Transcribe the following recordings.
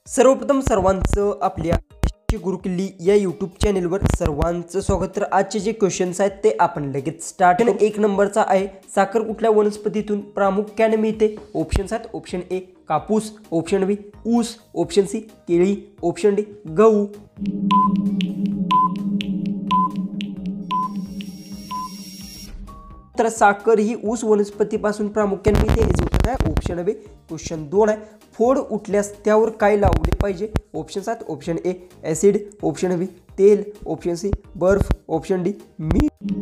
सर्वप्रथम सर्वांचं आपल्या गुरुकिल्ली या यूट्यूब चॅनेलवर सर्वांचं स्वागत। तर आजचे जे क्वेश्चन्स आहेत ते आपण लगेच स्टार्ट करू। एक नंबरचा आहे, साखर कुठल्या वनस्पतीतून प्रामुख्याने मिळते? ऑप्शन्स आहेत, ऑप्शन ए कापूस, ऑप्शन बी ऊस, ऑप्शन सी केळी, ऑप्शन डी गहू। तर साखर ही ऊस वनस्पतीपासून प्रामुख्याने मिळते, हे उत्तर आहे ऑप्शन बी। क्वेश्चन 2 आहे, फोड उठल्यास त्यावर काय लावले पाहिजे? ऑप्शन्स आहेत, ऑप्शन ए ॲसिड, ऑप्शन बी तेल, ऑप्शन सी बर्फ, ऑप्शन डी मीठ।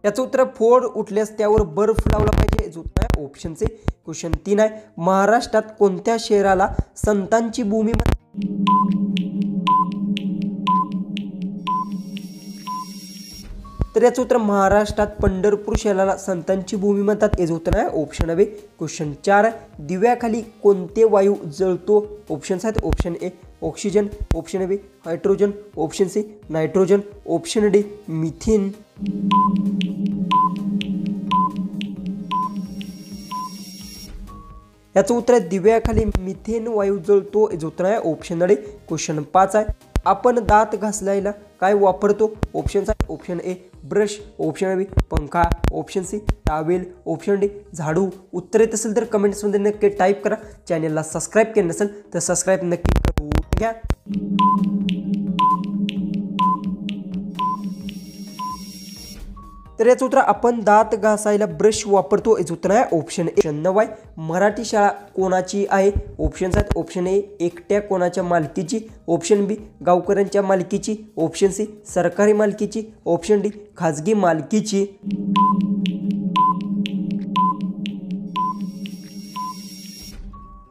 याचं उत्तर फोड उठल्यास त्यावर बर्फ लावला पाहिजे, हे उत्तर आहे ऑप्शन सी। क्वेश्चन 3 आहे, महाराष्ट्रात कोणत्या शहराला संतांची भूमी म्हणतात? तर याचं उत्तर महाराष्ट्रात पंढरपूर शहराला संतांची भूमी म्हणतात, याचं उत्तर आहे ऑप्शन बी। क्वेश्चन 4 आहे, दिव्याखाली कोणते वायू जळतो? ऑप्शन्स आहेत, option A oxygen, option B hydrogen, option C nitrogen, option D methane. याचं उत्तर आहे दिव्याखाली मिथेन वायू जळतो, याचं उत्तर आहे ऑप्शन डी। क्वेश्चन 5 आहे, आपण दात घासायला काय वापरतो? ऑप्शन्स आहेत, option A brush, option B पंखा, option C towel, option D झाडू। उत्तर येत असेल तर कमेंट्समध्ये नक्की टाईप करा। चॅनलला सबस्क्राईब केलं नसेल तर सबस्क्राईब नक्की करून घ्या। तर याचं उत्तर आपण दात घासायला ब्रश वापरतो, याचं उत्तर आहे ऑप्शन ए। 9 आहे, मराठी शाळा कोणाची आहे? ऑप्शन्स आहेत, ऑप्शन ए एकट्या कोणाच्या मालकीची, ऑप्शन बी गावकऱ्यांच्या मालकीची, ऑप्शन सी सरकारी मालकीची, ऑप्शन डी खाजगी मालकीची।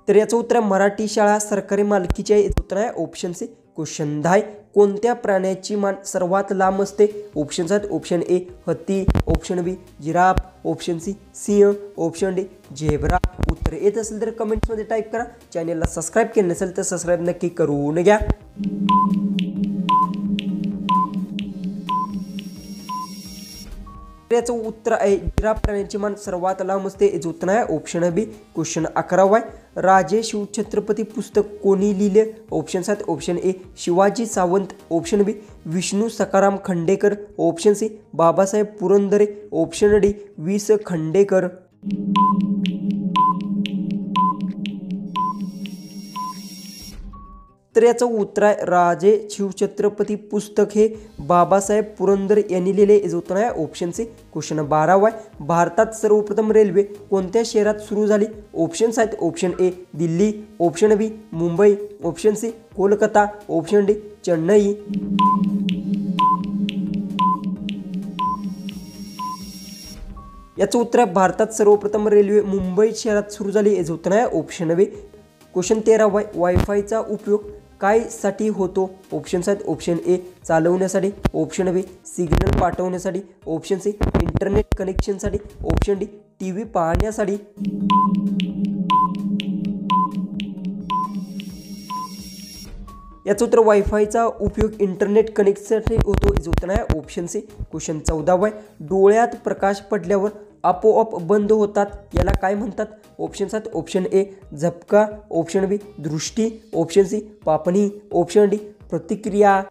तर याचं उत्तर मराठी शाळा सरकारी मालकीची आहे, याचं उत्तर आहे ऑप्शन सी। क्वेश्चन 10, कोणत्या प्राण्याची मान सर्वात लांब असते? ऑप्शन्स आहेत, ऑप्शन ए हत्ती, ऑप्शन बी जिराफ, ऑप्शन सी सिंह, ऑप्शन डी झेब्रा। उत्तर येत असेल तर कमेंट्समध्ये टाईप करा। चॅनलला सबस्क्राईब केलं नसेल तर सबस्क्राईब नक्की करून घ्या। याचं उत्तर आहे जिराफ प्राण्याची मान सर्वात लांब असते, याचं उत्तर आहे ऑप्शन बी। क्वेश्चन 11 आहे, राजे शिवछत्रपती पुस्तक कोणी लिहिले? ऑप्शन्स आहेत, option A Shivaji Sawant, option B Vishnu Sakharam Khandekar, option C Babasaheb Purandare, option D V S Khandekar. तर याचं उत्तर आहे राजे शिवछत्रपती पुस्तक हे बाबासाहेब पुरंदरे यांनी लिहिले, याचं उत्तर आहे ऑप्शन सी। क्वेश्चन 12 आहे, भारतात सर्वप्रथम रेल्वे कोणत्या शहरात सुरू झाली? ऑप्शन्स आहेत, option A Delhi, option B Mumbai, option C Kolkata, option D Chennai. याचं उत्तर आहे भारतात सर्वप्रथम रेल्वे मुंबई शहरात सुरू झाली, याचं उत्तर आहे ऑप्शन बी। क्वेश्चन 13 आहे, वायफायचा उपयोग काय साठी होतो? ऑप्शन्स आहेत, ऑप्शन ए चालवण्यासाठी, ऑप्शन बी सिग्नल पाठवण्यासाठी, ऑप्शन सी इंटरनेट कनेक्शनसाठी, ऑप्शन डी टीव्ही पाहण्यासाठी। याचं उत्तर वायफायचा उपयोग इंटरनेट कनेक्शनसाठी होतो, याचं उत्तर आहे ऑप्शन सी। क्वेश्चन 14 आहे, डोळ्यात प्रकाश पडल्यावर आपोआप बंद होतात याला काय म्हणतात? ऑप्शन्स आहेत, ऑप्शन ए झपका, ऑप्शन बी दृष्टी, ऑप्शन सी पापणी, ऑप्शन डी प्रतिक्रिया।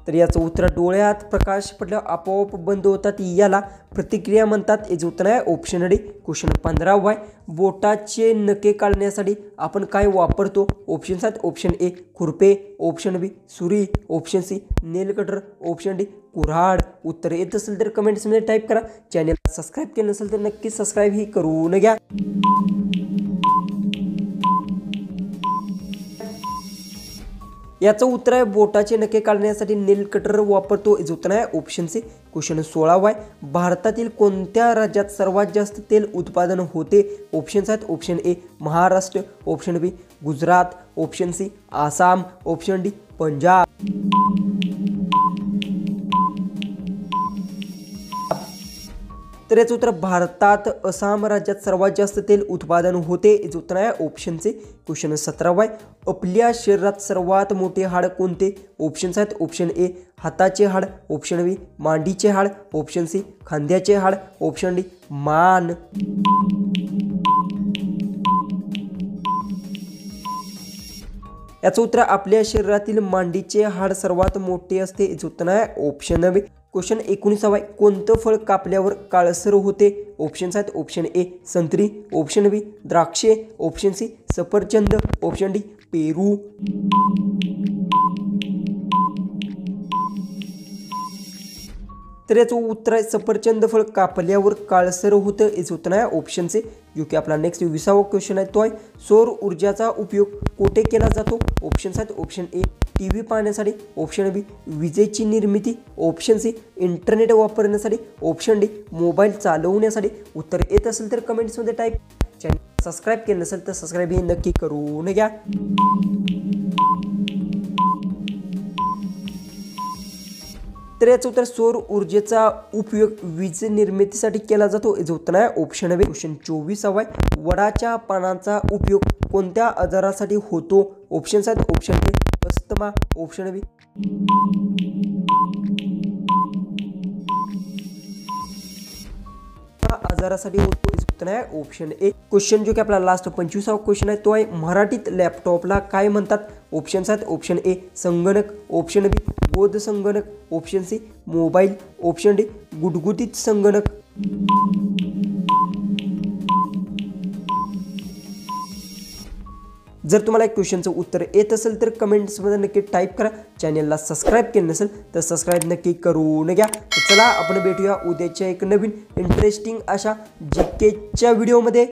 तर याचं उत्तर डोळ्यात प्रकाश पडल्यावर आपोआप बंद होतात याला प्रतिक्रिया म्हणतात, याचं उत्तर आहे ऑप्शन डी। क्वेश्चन 15 आहे, बोटाचे नखे काढण्यासाठी आपण काय वापरतो? ऑप्शन्स आहेत, ऑप्शन ए खुरपे, ऑप्शन बी सुरी, option C nail cutter, option D कुऱ्हाड। उत्तर येत असेल तर कमेंट्समध्ये टाईप करा। चॅनलला सबस्क्राईब केलं नसेल तर नक्की सबस्क्राईब ही करून घ्या। याचं उत्तर आहे बोटाचे नखे काढण्यासाठी नेल कटर वापरतो, याचं उत्तर आहे ऑप्शन सी। क्वेश्चन 16 आहे, भारतातील कोणत्या राज्यात सर्वात जास्त तेल उत्पादन होते? ऑप्शन्स आहेत, option A Maharashtra, option B Gujarat, option C Assam, option D Punjab. तर याचं उत्तर भारतात आसाम राज्यात सर्वात जास्त तेल उत्पादन होते, याचं उत्तर आहे ऑप्शन सी. क्वेश्चन 17 आहे, आपल्या शरीरात सर्वात मोठे हाड कोणते? ऑप्शन्स आहेत ऑप्शन ए हाताचे हाड, ऑप्शन बी मांडीचे हाड, ऑप्शन सी खांद्याचे हाड, ऑप्शन डी मान. याचं उत्तर आपल्या शरीरातील मांडीचे हाड सर्वात मोठे असते, याचं उत्तर आहे ऑप्शन बी. क्वेश्चन 19 आहे, कोणतं फळ कापल्यावर काळसर होते? ऑप्शन्स आहेत ऑप्शन ए संत्री, ऑप्शन बी द्राक्षे, ऑप्शन सी सफरचंद, ऑप्शन डी पेरू. तर याचं उत्तर आहे सफरचंद फळ कापल्यावर काळसर होतं, याचं उत्तर आहे ऑप्शन सी. जो की आपला नेक्स्ट 20वा क्वेश्चन आहे तो आहे, सौर ऊर्जाचा उपयोग कोठे केला जातो? ऑप्शन्स आहेत ऑप्शन ए टीव्ही पाहण्यासाठी, ऑप्शन बी विजेची निर्मिती, ऑप्शन सी इंटरनेट वापरण्यासाठी, ऑप्शन डी मोबाईल चालवण्यासाठी. उत्तर येत असेल तर कमेंट्समध्ये टाईप. चॅनल सबस्क्राईब केलं नसेल तर सबस्क्राईब हे नक्की करून घ्या. तर याचं उत्तर सौर ऊर्जेचा उपयोग वीज निर्मितीसाठी केला जातो, याचं उत्तर आहे ऑप्शन बी. क्वेश्चन 24 आहे, वडाच्या पानांचा उपयोग कोणत्या आजारासाठी होतो? ऑप्शन्स आहेत ऑप्शन ए अस्थमा, ऑप्शन बी आजारासाठी होतो, उत्तर आहे ऑप्शन ए. क्वेश्चन जो की आपला लास्ट 25वा क्वेश्चन आहे तो आहे, मराठीत लॅपटॉपला काय म्हणतात? ऑप्शन्स आहेत ऑप्शन ए संगणक, ऑप्शन बी बोध संगणक, option C mobile, option D गुटगुटीत संगणक. जर तुम्हाला एक क्वेश्चनचं उत्तर येत असेल तर कमेंट्समध्ये नक्की टाईप करा. चॅनलला सबस्क्राईब केलं नसेल तर सबस्क्राईब नक्की करून घ्या. तर चला आपण भेटूया उद्याच्या एक नवीन इंटरेस्टिंग अशा जीकेच्या व्हिडिओमध्ये.